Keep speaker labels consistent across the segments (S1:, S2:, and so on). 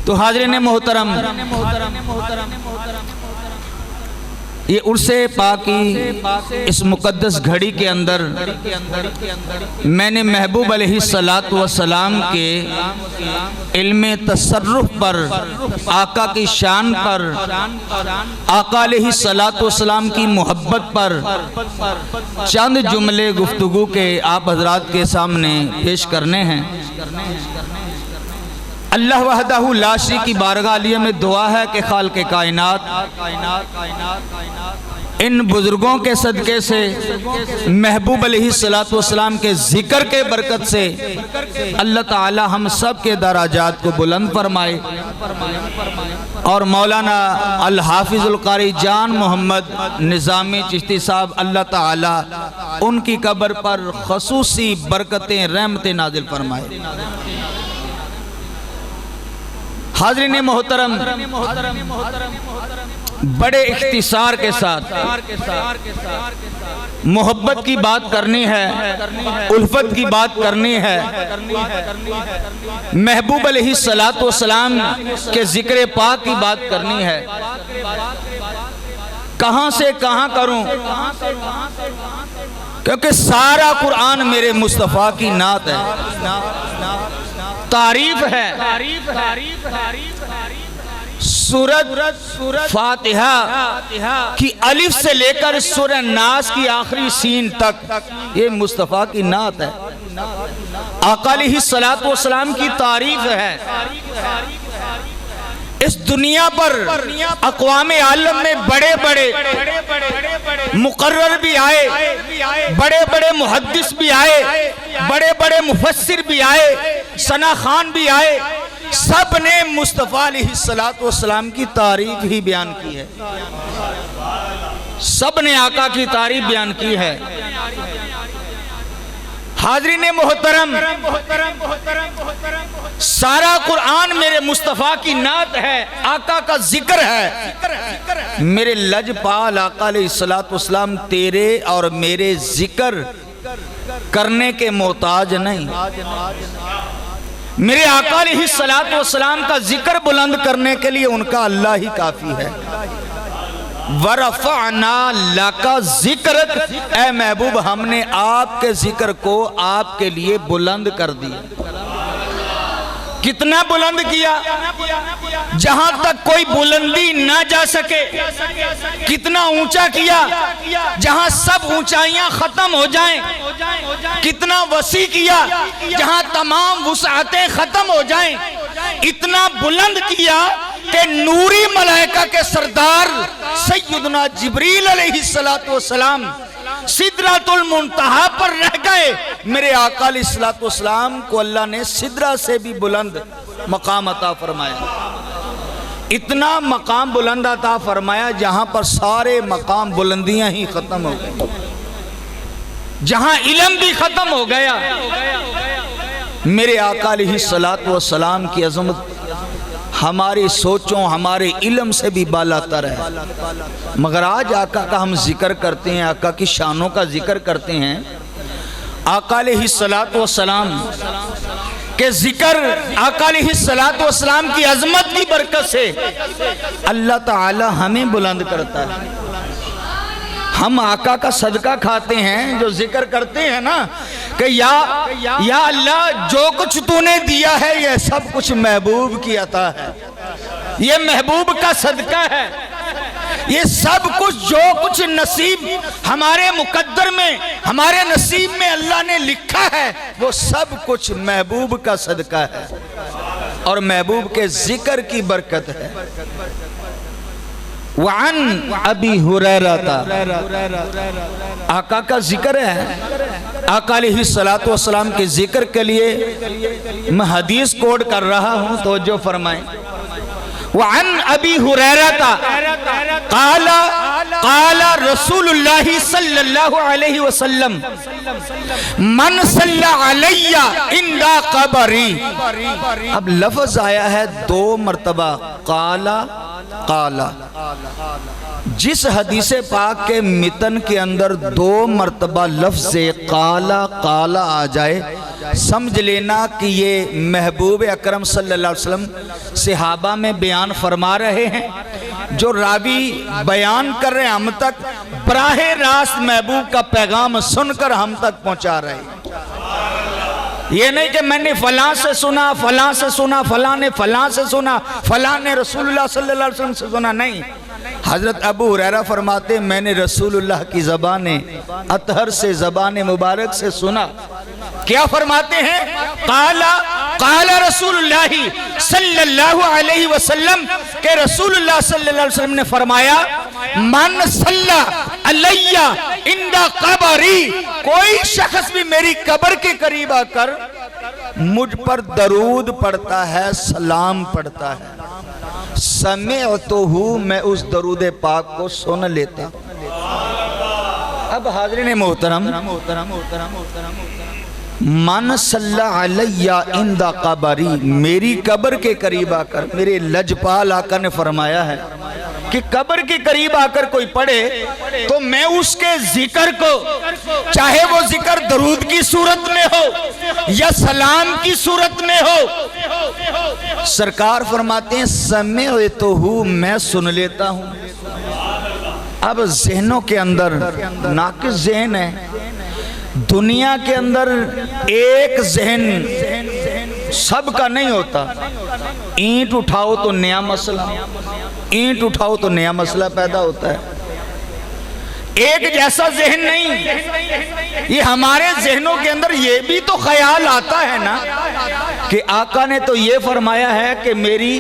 S1: تو حاضرین محترم، یہ عرص پاکی اس مقدس گھڑی کے اندر میں نے محبوب علیہ السلام کے علم تصرف پر، آقا کی شان پر، آقا علیہ السلام کی محبت پر چند جملے گفتگو کے آپ حضرات کے سامنے پیش کرنے ہیں۔ اللہ وحدہ لا شریک کی بارگاہ علیہ میں دعا ہے کہ خالق کائنات ان بزرگوں کے صدقے سے، محبوب علیہ السلام کے ذکر کے برکت سے اللہ تعالی ہم سب کے درجات کو بلند فرمائے، اور مولانا الحافظ القاری جان محمد نظامی چشتی صاحب اللہ تعالی ان کی قبر پر خصوصی برکتیں، رحمتیں نازل فرمائے۔ حاضرین محترم، بڑے اختصار کے ساتھ محبت کی بات کرنی ہے، الفت کی بات کرنی ہے، محبوب علیہ السلام کے ذکر پاک کی بات کرنی ہے۔ کہاں سے کہاں کروں، کیونکہ سارا قرآن میرے مصطفیٰ کی نعت ہے، تعریف ہے۔ سورۃ فاتحہ کی الف سے لے کر سورہ ناس کی آخری سین تک یہ مصطفیٰ کی نعت ہے، آقا علیہ السلام کی تعریف ہے۔ اس دنیا پر اقوام عالم میں بڑے بڑے مقرر بھی آئے، بڑے بڑے محدث بھی آئے، بڑے بڑے مفسر بھی آئے، ثنا خان بھی آئے، سب نے مصطفیٰ علیہ السلام کی تعریف ہی بیان کی ہے، سب نے آقا کی تعریف بیان کی ہے۔ حاضرین محترم، سارا قرآن میرے مصطفیٰ کی نعت ہے، آقا کا ذکر ہے۔ میرے لجپال آقا علیہ السلام تیرے اور میرے ذکر کرنے کے محتاج نہیں، میرے آقا علیہ السلام کا ذکر بلند کرنے کے لیے ان کا اللہ ہی کافی ہے۔ وَرَفَعْنَا لَكَ ذِكْرَكَ، اے محبوب ہم نے آپ کے ذکر کو آپ کے لیے بلند کر دیا۔ کتنا بلند کیا؟ جہاں تک کوئی بلندی نہ جا سکے۔ کتنا اونچا کیا؟ جہاں سب اونچائیاں ختم ہو جائیں۔ کتنا وسیع کیا؟ جہاں تمام وسعتیں ختم ہو جائیں۔ اتنا بلند کیا کہ نوری ملائکہ کے سردار سیدنا جبریل علیہ السلام سدرۃ المنتہا پر رہ گئے۔ میرے آقا علیہ السلام کو اللہ نے سدرہ سے بھی بلند مقام عطا فرمایا، اتنا مقام بلند عطا فرمایا جہاں پر سارے مقام بلندیاں ہی ختم ہو گئے، جہاں علم بھی ختم ہو گیا۔ میرے آقا علیہ السلام کی عظمت ہماری سوچوں، ہمارے علم سے بھی بالا تر ہے، مگر آج آقا کا ہم ذکر کرتے ہیں، آقا کی شانوں کا ذکر کرتے ہیں۔ آقا علیہ السلام کے ذکر، آقا علیہ السلام کی عظمت کی برکت سے اللہ تعالی ہمیں بلند کرتا ہے۔ ہم آقا کا صدقہ کھاتے ہیں، جو ذکر کرتے ہیں نا کہ یا اللہ جو کچھ تو نے دیا ہے یہ سب کچھ محبوب کی عطا ہے، یہ محبوب کا صدقہ ہے، یہ سب کچھ جو کچھ نصیب ہمارے مقدر میں، ہمارے نصیب میں اللہ نے لکھا ہے وہ سب کچھ محبوب کا صدقہ ہے اور محبوب کے ذکر کی برکت ہے۔ وعن ابی ہریرہ، آقا کا ذکر ہے۔ آقا علیہ السلام کے ذکر کے لیے میں حدیث کوڈ کر رہا ہوں، توجہ فرمائیں۔ وعن ابی ہریرہ قال رسول اللہ صلی اللہ علیہ وسلم من صلی علی عند قبری۔ اب لفظ آیا ہے 2 مرتبہ، قال۔ جس حدیث پاک کے متن کے اندر 2 مرتبہ لفظ قال آ جائے سمجھ لینا کہ یہ محبوب اکرم صلی اللہ علیہ وسلم صحابہ میں بیان فرما رہے ہیں، جو راوی بیان کر رہے ہیں ہم تک براہ راست محبوب کا پیغام سن کر ہم تک پہنچا رہے ہیں۔ یہ نہیں کہ میں نے فلاں سے سنا، فلاں سے سنا، فلاں نے فلاں سے سنا، فلاں نے رسول اللہ صلی اللہ علیہ وسلم سے سنا، نہیں۔ حضرت ابو ہریرہ فرماتے ہیں میں نے رسول اللہ کی زبان اطہر سے، زبان مبارک سے سنا۔ کیا فرماتے ہیں؟ قال رسول اللہ صلی اللہ علیہ وسلم کہ رسول اللہ صلی اللہ علیہ وسلم نے فرمایا من صلی علیہ عند قبری، کوئی شخص بھی میری قبر کے قریب آ کر مجھ پر درود پڑھتا ہے، سلام پڑھتا ہے، سمعتہ، میں اس درود پاک کو سن لیتا۔ اب حاضرین محترم، من صلی علیہ عند قبری، میری قبر کے قریب آ کر، میرے لجپال آقا نے فرمایا ہے کہ قبر کے قریب آ کر کوئی پڑھے تو میں اس کے ذکر کو، چاہے وہ ذکر درود کی صورت میں ہو یا سلام کی صورت میں ہو، سرکار فرماتے ہیں سمعتہ، میں سن لیتا ہوں۔ اب ذہنوں کے اندر ناقص ذہن ہے، دنیا کے اندر ایک ذہن سب کا نہیں ہوتا۔ اینٹ اٹھاؤ تو نیا مسئلہ، اینٹ اٹھاؤ تو نیا مسئلہ پیدا ہوتا ہے، ایک جیسا ذہن نہیں۔ یہ ہمارے ذہنوں کے اندر یہ بھی تو خیال آتا ہے نا کہ آقا نے تو یہ فرمایا ہے کہ میری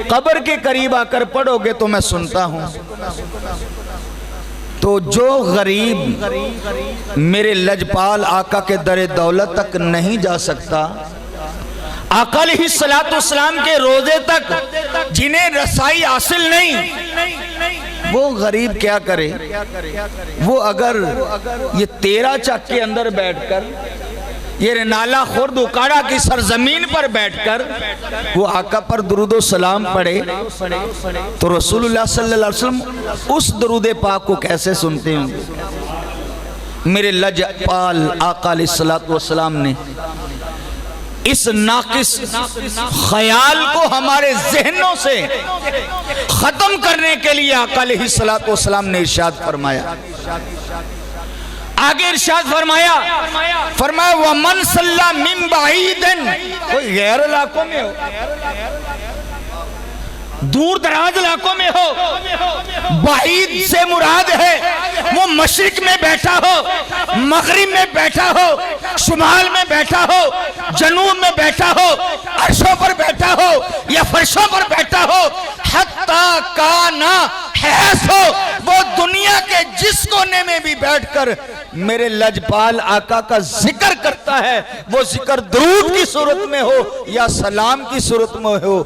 S1: قبر کے قریب آ کر پڑھو گے تو میں سنتا ہوں۔ تو جو غریب میرے لجپال آقا کے در دولت تک نہیں جا سکتا، آقا علیہ السلام کے روضے تک جنہیں رسائی حاصل نہیں، وہ غریب کیا کرے؟ وہ اگر یہ 13 چک کے اندر بیٹھ کر، یہ نالا خرد اکاڑا کی سرزمین پر بیٹھ کر وہ آقا پر درود و سلام پڑھے تو رسول اللہ صلی اللہ علیہ وسلم اس درود پاک کو کیسے سنتے ہوں؟ میرے لجپال آقا علیہ السلام نے اس ناقص خیال کو ہمارے ذہنوں سے ختم کرنے کے لیے آقا علیہ السلام نے ارشاد فرمایا۔ آگے ارشاد فرمایا وَمَنْ صَلَّى مِنْ بَعِيدٍ، کوئی غیر علاقوں میں ہو، دور دراز علاقوں میں ہو، بعید سے مراد ہے وہ مشرق میں بیٹھا ہو، مغرب میں بیٹھا ہو، شمال میں بیٹھا ہو، جنوب میں بیٹھا ہو، عرشوں پر بیٹھا ہو یا فرشوں پر بیٹھا ہو، حتیٰ کانا حیث ہو، وہ دنیا کے جس کونے میں بھی بیٹھ کر میرے لجپال آقا کا ذکر کرتا ہے، وہ ذکر درود کی صورت میں ہو یا سلام کی صورت میں ہو،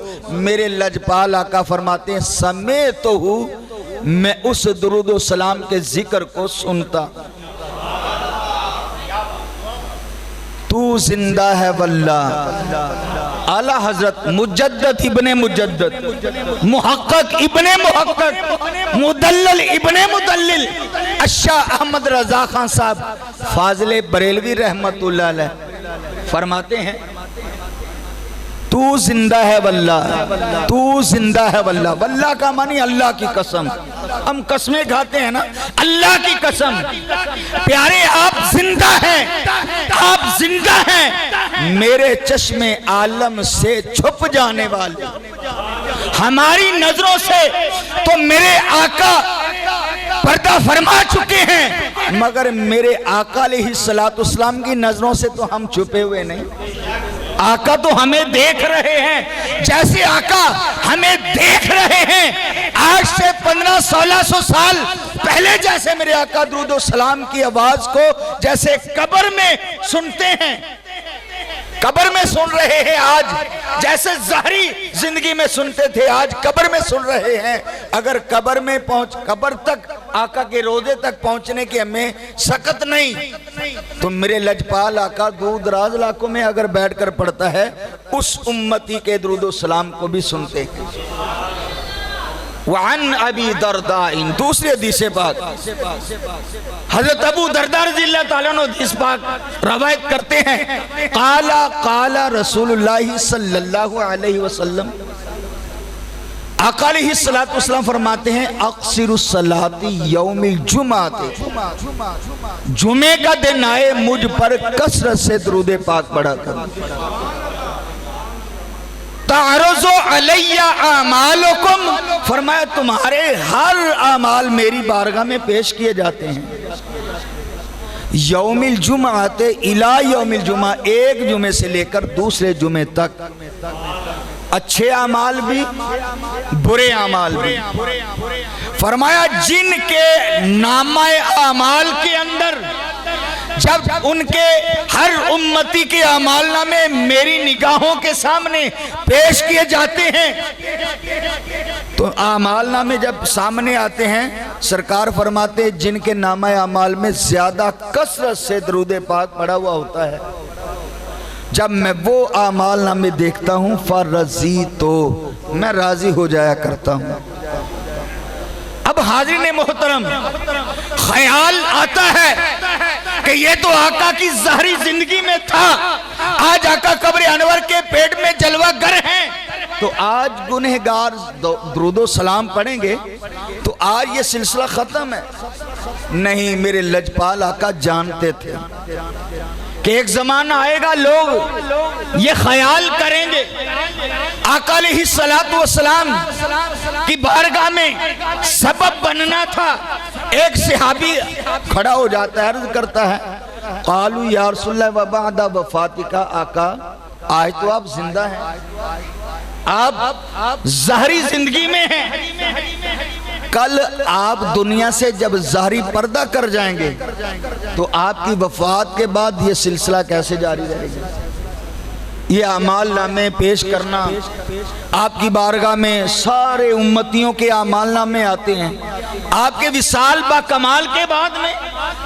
S1: میرے لجپال آقا فرماتے ہیں سمعتہ، میں اس درود و سلام کے ذکر کو سنتا۔ تو زندہ ہے واللہ، اعلیٰ حضرت مجدد ابن مجدد، محقق ابن محقق، مدلل ابن مدلل، الشاہ احمد رضا خان صاحب فاضل بریلوی رحمت اللہ علیہ فرماتے ہیں تو زندہ ہے واللہ، تو زندہ ہے واللہ، واللہ کا معنی اللہ کی قسم، ہم قسمیں کھاتے ہیں نا، اللہ کی قسم پیارے آپ زندہ ہیں، آپ زندہ ہیں، میرے چشم عالم سے چھپ جانے والے، ہماری نظروں سے تو میرے آقا پردہ فرما چکے ہیں، مگر میرے آقا علیہ السلام کی نظروں سے تو ہم چھپے ہوئے نہیں۔ آقا تو ہمیں دیکھ رہے ہیں، جیسے آقا ہمیں دیکھ رہے ہیں آج سے 1500-1600 سال پہلے جیسے میرے آقا درود و سلام کی آواز کو جیسے قبر میں سنتے ہیں، قبر میں سن رہے ہیں، آج جیسے ظاہری زندگی میں سنتے تھے آج قبر میں سن رہے ہیں۔ اگر قبر تک آقا کے روضے تک پہنچنے کی ہمیں سکت نہیں تو میرے لجپال آقا دور دراز علاقوں میں اگر بیٹھ کر پڑھتا ہے اس امتی کے درود و سلام کو بھی سنتے ہیں۔ وعن ابی درداء، دوسری حدیث پاک حضرت ابو درداء رضی اللہ تعالیٰ عنہ حدیث پاک روایت کرتے ہیں، قال رسول اللہ صلی اللہ علیہ وسلم، آقا علیہ السلام فرماتے ہیں، اقصر الصلاۃ یوم الجمعہ، جمعے کا دن آئے مجھ پر کثرت سے درود پاک پڑھا کر، تعرض علی اعمالکم، فرمایا تمہارے ہر اعمال میری بارگاہ میں پیش کیے جاتے ہیں، یوم الجمعہ الی یوم الجمعہ، ایک جمعے سے لے کر دوسرے جمعے تک، اچھے اعمال بھی برے اعمال بھی، فرمایا جن کے نامہ اعمال کے اندر جب ان کے ہر امتی کے اعمال نامے میری نگاہوں کے سامنے پیش کیے جاتے ہیں، تو اعمال نامے جب سامنے آتے ہیں سرکار فرماتے جن کے نامہ اعمال میں زیادہ کثرت سے درود پاک پڑھا ہوا ہوتا ہے، جب میں وہ اعمال نامے دیکھتا ہوں فرضیت، میں راضی ہو جایا کرتا ہوں۔ اب حاضرین محترم، خیال آتا ہے کہ یہ تو آقا کی ظاہری زندگی میں تھا، آج آقا قبر انور کے پیٹ میں جلوہ گر ہیں، تو آج گنہگار درود و سلام پڑھیں گے تو آج یہ سلسلہ ختم ہے؟ نہیں، میرے لجپال آقا جانتے تھے کہ ایک زمانہ آئے گا لوگ یہ خیال کریں گے، آقا علیہ السلام کی بارگاہ میں سبب بننا تھا۔ ایک صحابی کھڑا ہو جاتا ہے، عرض کرتا ہے، قالوا یا رسول اللہ وبعد وفاتک، آقا آج تو آپ زندہ ہیں، آپ ظاہری زندگی میں ہیں، کل آپ دنیا سے جب ظاہری پردہ کر جائیں گے تو آپ کی وفات کے بعد یہ سلسلہ کیسے جاری رہے گا؟ یہ اعمال نامے پیش کرنا، آپ کی بارگاہ میں سارے امتیوں کے اعمال نامے آتے ہیں، آپ کے وصال با کمال کے بعد میں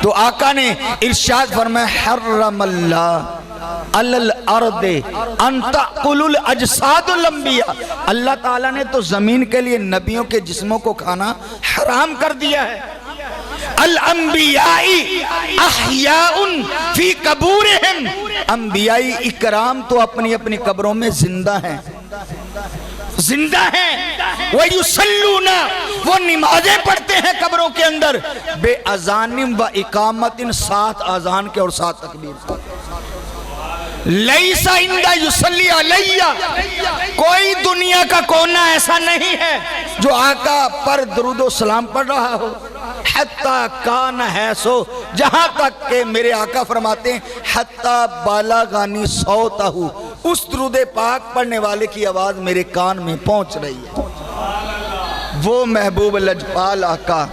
S1: تو آقا نے ارشاد فرمایا، حرم اللہ علی الارض ان تأکل الاجساد الانبیاء، اللہ تعالیٰ نے تو زمین کے لیے نبیوں کے جسموں کو کھانا حرام کر دیا ہے۔ الانبیاء احیاء فی قبورہم، انبیاء اکرام تو اپنی اپنی قبروں میں زندہ ہیں، زندہ ہیں، وَيُصَلُّونَ، وہ نمازیں پڑھتے ہیں قبروں کے اندر، بے اذان و اقامت، 7 اذان کے اور 7 تکبیر۔ لیسا اندہ یصلی علیہ، کوئی دنیا کا کونا ایسا نہیں ہے جو آقا پر درود و سلام پڑھ رہا ہو، حتیٰ کان حیثو، جہاں تک کہ میرے آقا فرماتے ہیں حتیٰ بالغانی صوتہ، اس درود پاک پڑھنے والے کی آواز میرے کان میں پہنچ رہی ہے۔ وہ محبوب لجپال آقا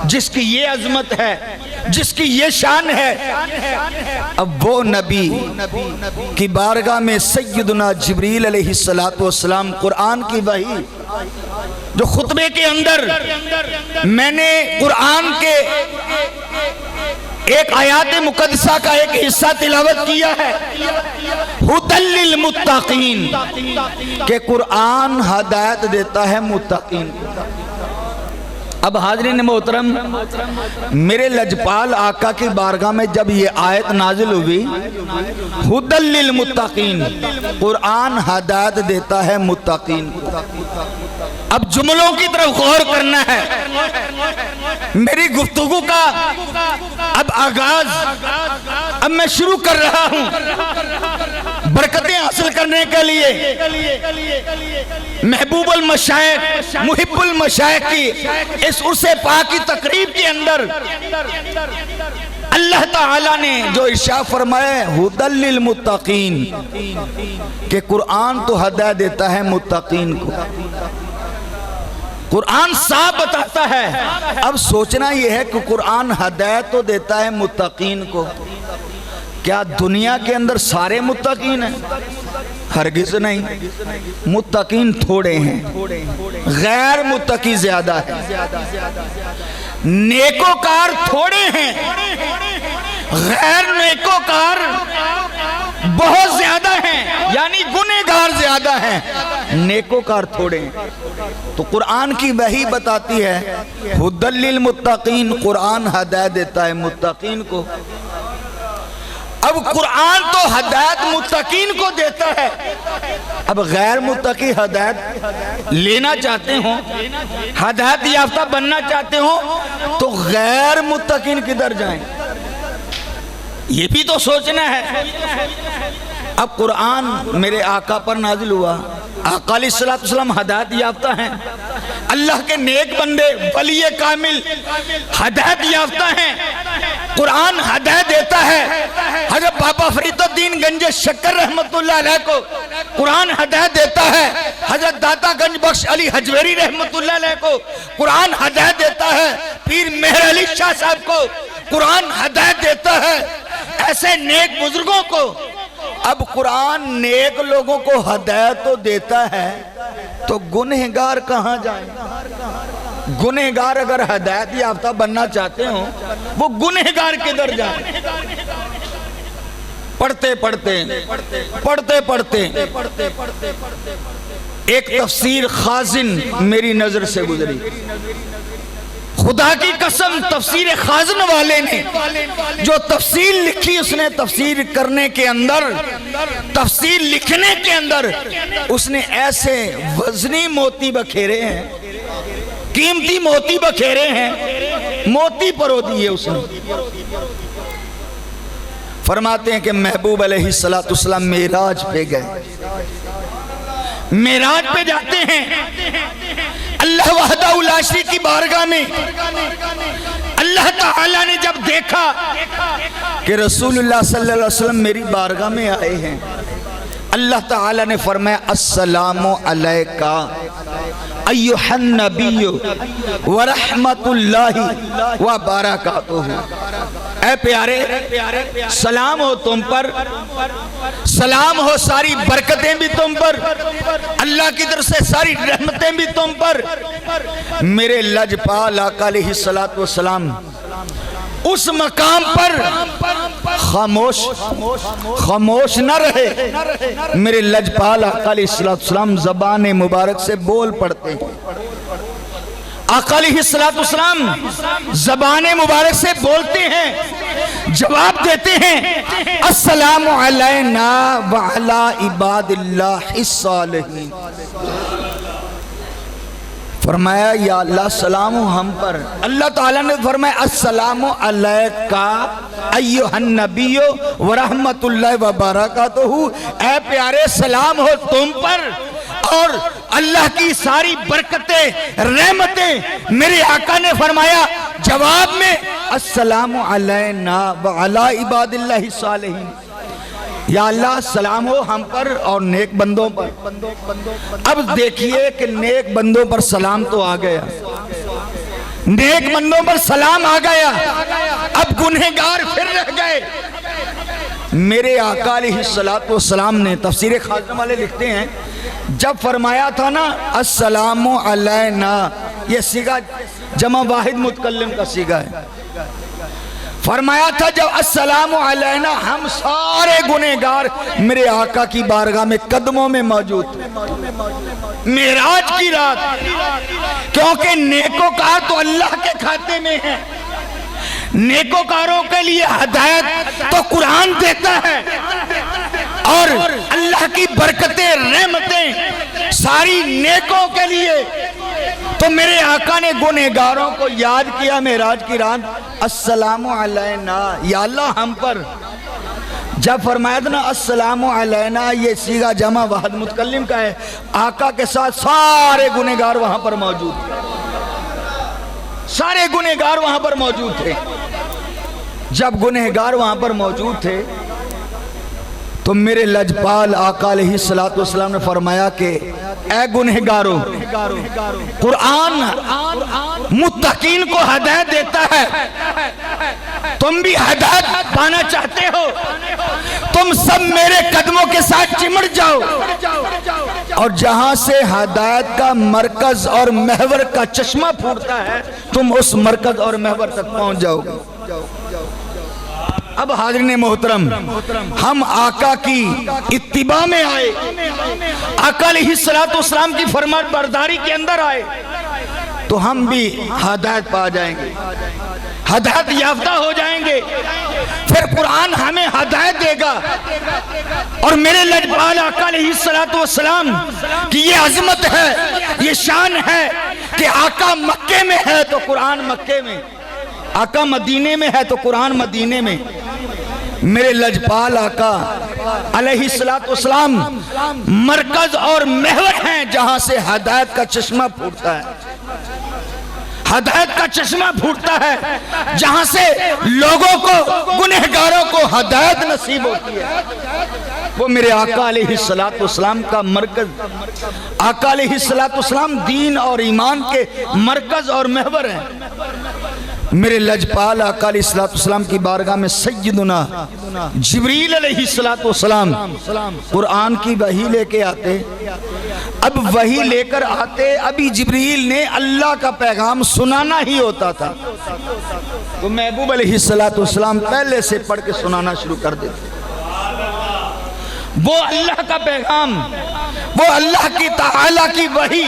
S1: جس کی یہ عظمت ہے، جس کی یہ شان ہے، اب وہ نبی کی بارگاہ میں سیدنا جبریل علیہ السلام قرآن کی وحی جو خطبے کے اندر میں نے قرآن کے ایک آیات مقدسہ کا ایک حصہ تلاوت کیا ہے، ھدی للمتقین، کہ قرآن ہدایت دیتا ہے متقین کو۔ اب حاضرین محترم، میرے لجپال آقا کی بارگاہ میں جب یہ آیت نازل ہوئی، ھدی للمتقین، قرآن ہدایت دیتا ہے متقین کو، اب جملوں کی طرف غور کرنا ہے۔ میری گفتگو کا اب آغاز اب میں شروع کر رہا ہوں برکتیں حاصل کرنے کے لیے۔ محبوب المشائخ، محب المشائخ کی اس عرص پاک کی تقریب کے اندر اللہ تعالیٰ نے جو ارشاد فرمایا ہے ھدی للمتقین، کہ قرآن تو ہدایت دیتا ہے متقین کو، قرآن صاف بتاتا ہے۔ اب سوچنا یہ ہے کہ قرآن ہدایت تو دیتا ہے متقین کو، کیا دنیا کے اندر سارے متقین ہیں؟ ہرگز نہیں، متقین تھوڑے ہیں، غیر متقی زیادہ ہے، نیکوکار تھوڑے ہیں، غیر نیکوکار بہت زیادہ ہیں، یعنی گنہگار زیادہ ہیں، نیکوکار تھوڑے ہیں۔ تو قرآن کی وحی بتاتی ہے ھدی للمتقین، قرآن ہدایت دیتا ہے متقین کو۔ اب قرآن تو ہدایت متقین کو دیتا ہے، اب غیر متقی ہدایت لینا چاہتے ہوں، ہدایت یافتہ بننا چاہتے ہوں، تو غیر متقین کدھر جائیں؟ یہ بھی تو سوچنا ہے۔ اب قرآن میرے آقا پر نازل ہوا، آقا علیہ السلام ہدایت یافتہ ہیں، اللہ کے نیک بندے ولی کامل ہدایت یافتہ ہیں، قرآن ہدایت دیتا ہے۔ حضرت بابا فرید الدین گنج شکر رحمت اللہ علیہ کو قرآن ہدایت دیتا ہے، حضرت داتا گنج بخش علی حجویری رحمت اللہ علیہ کو قرآن ہدایت دیتا ہے، پیر مہر علی شاہ صاحب کو قرآن ہدایت دیتا ہے، ایسے نیک بزرگوں کو۔ اب قرآن نیک لوگوں کو ہدایت تو دیتا ہے، تو گنہگار کہاں جائیں؟ گنہگار اگر ہدایت یافتہ بننا چاہتے ہوں، وہ گنہگار کدھر جائیں؟ پڑھتے پڑھتے ایک تفسیر خازن میری نظر سے گزری، خدا کی قسم تفسیر خازن والے نے جو تفسیر لکھی، اس نے تفسیر کرنے کے اندر، تفسیر لکھنے کے اندر اس نے ایسے وزنی موتی بکھیرے ہیں، قیمتی موتی بکھیرے ہیں، موتی پرو دیے اس نے۔ فرماتے ہیں کہ محبوب علیہ السلام معراج پہ گئے، معراج پہ جاتے ہیں، اللہ وحدہ لا شریک کی بارگاہ میں اللہ تعالیٰ نے جب دیکھا کہ رسول اللہ صلی اللہ علیہ وسلم میری بارگاہ میں آئے ہیں، اللہ تعالیٰ نے فرمایا السلام علیکہ ایھا النبی ورحمت اللہ وبرکاتہ۔ اے پیارے، سلام ہو تم پر، سلام ہو، ساری برکتیں بھی تم پر، اللہ کی طرف سے ساری رحمتیں بھی تم پر۔ میرے لجپال آقا علیہ السلام اس مقام پر خاموش نہ رہے، میرے لجپال آقا علیہ السلام زبان مبارک سے بول پڑتے ہیں۔ آقا علیہ السلام زبان مبارک سے بولتے ہیں، جواب دیتے ہیں السلام علینا وعلی عباد اللہ الصالحین۔ فرمایا یا اللہ سلام ہو ہم پر، اللہ تعالیٰ نے فرمایا السلام علیکہ ایھا النبی ورحمت اللہ وبرکاتہ۔ اے پیارے سلام ہو تم پر اور اللہ کی ساری برکتیں رحمتیں۔ میرے آقا نے فرمایا جواب میں السلام علینا وعلی عباد اللہ الصالحین، یا اللہ سلام ہو ہم پر اور نیک بندوں پر۔ اب دیکھیے کہ نیک بندوں پر سلام تو آ گیا، نیک بندوں پر سلام آ گیا، اب گنہگار پھر رہ گئے۔ میرے آقا علیہ السلام نے تفسیر خازن والے لکھتے ہیں جب فرمایا تھا نا السلام علینا، یہ صیغہ جمع واحد متکلم کا صیغہ ہے، فرمایا تھا جب السلام علینا ہم سارے گنہگار میرے آقا کی بارگاہ میں قدموں میں موجود تھے معراج کی رات، کیونکہ نیکوکار تو اللہ کے کھاتے میں ہیں، نیکوکاروں کے لیے ہدایت تو قرآن دیتا ہے، اور اللہ کی برکتیں رحمتیں ساری نیکوں کے لیے۔ تو میرے آقا نے گنہگاروں کو یاد کیا معراج کی رات السلام علینا، یا اللہ ہم پر۔ جب فرمایا تھا نا السلام علینا، یہ صیغہ جمع واحد متکلم کا ہے، آقا کے ساتھ سارے گنہگار وہاں پر موجود تھے، سارے گنہگار وہاں پر موجود تھے۔ جب گنہگار وہاں پر موجود تھے تو میرے لجپال آقا علیہ السلام نے فرمایا کہ اے گنہگارو، قرآن متقین کو ہدایت دیتا ہے، تم بھی ہدایت پانا چاہتے ہو، تم سب میرے قدموں کے ساتھ چمٹ جاؤ، اور جہاں سے ہدایت کا مرکز اور محور کا چشمہ پھوٹتا ہے تم اس مرکز اور محور تک پہنچ جاؤ گے۔ اب حاضرین محترم، ہم آقا کی اتباع میں آئے، آقا علیہ السلام کی فرمان برداری کے اندر آئے تو ہم بھی ہدایت پا جائیں گے، ہدایت یافتہ ہو جائیں گے، پھر قرآن ہمیں ہدایت دے گا۔ اور میرے لجپال آقا علیہ السلام کی یہ عظمت ہے، یہ شان ہے کہ آقا مکے میں ہے تو قرآن مکے میں، آقا مدینے میں ہے تو قرآن مدینے میں۔ میرے لجپال آقا علیہ السلام مرکز اور محور ہیں جہاں سے ہدایت کا چشمہ پھوٹتا ہے، ہدایت کا چشمہ پھوٹتا ہے، جہاں سے لوگوں کو، گنہگاروں کو ہدایت نصیب ہوتی ہے، وہ میرے آقا علیہ السلام کا مرکز۔ آقا علیہ السلام دین اور ایمان کے مرکز اور محور ہیں۔ میرے لجپال آقا علیہ السلام کی بارگاہ میں سیدنا جبریل علیہ السلام قرآن کی وحی لے کے آتے۔ اب وحی لے کر آتے، ابھی جبریل نے اللہ کا پیغام سنانا ہی ہوتا تھا، تو محبوب علیہ السلام پہلے سے پڑھ کے سنانا شروع کر دیتے۔ وہ اللہ کا پیغام، وہ اللہ کی تعالیٰ کی وحی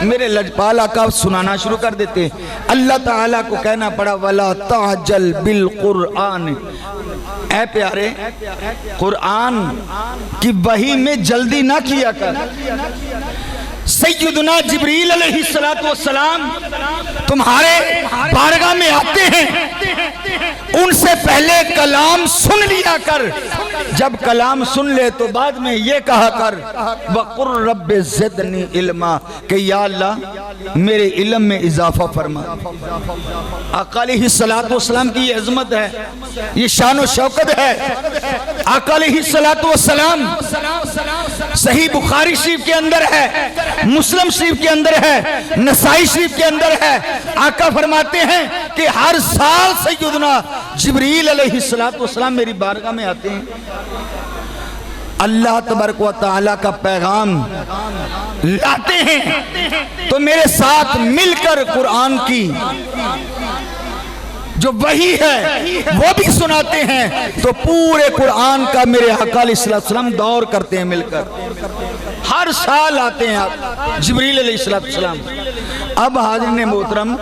S1: میرے لجپال آقا سنانا شروع کر دیتے۔ اللہ تعالیٰ کو کہنا پڑا وَلَا تَعْجَلْ بِالْقُرْآنِ، اے پیارے قرآن کی وحی میں جلدی نہ کیا کر۔ سیدنا جبریل علیہ السلام تمہارے بارگاہ میں آتے ہیں، ان سے پہلے کلام سن لیا کر، جب کلام سن لے تو بعد میں یہ کہا کر وَقُرْ رَبِّ زِدْنِي عِلْمًا، کہ یا اللہ میرے علم میں اضافہ فرما۔ آقا علیہ السلام کی یہ عظمت ہے، یہ شان و شوکت ہے۔ آقا علیہ السلام صحیح بخاری شریف کے اندر ہے، مسلم شریف کے اندر ہے، نسائی شریف کے اندر ہے۔ آقا فرماتے ہیں کہ ہر سال سیدنا جبریل علیہ السلام میری بارگاہ میں آتے ہیں، اللہ تبارک و تعالیٰ کا پیغام لاتے ہیں تو میرے ساتھ مل کر قرآن کی جو وحی ہے وہ بھی سناتے ہیں، تو پورے قرآن کا میرے آقا علیہ السلام دور کرتے ہیں مل کر۔ ہر سال آتے ہیں آپ جبریل علیہ السلام۔ اب حاضرین محترم،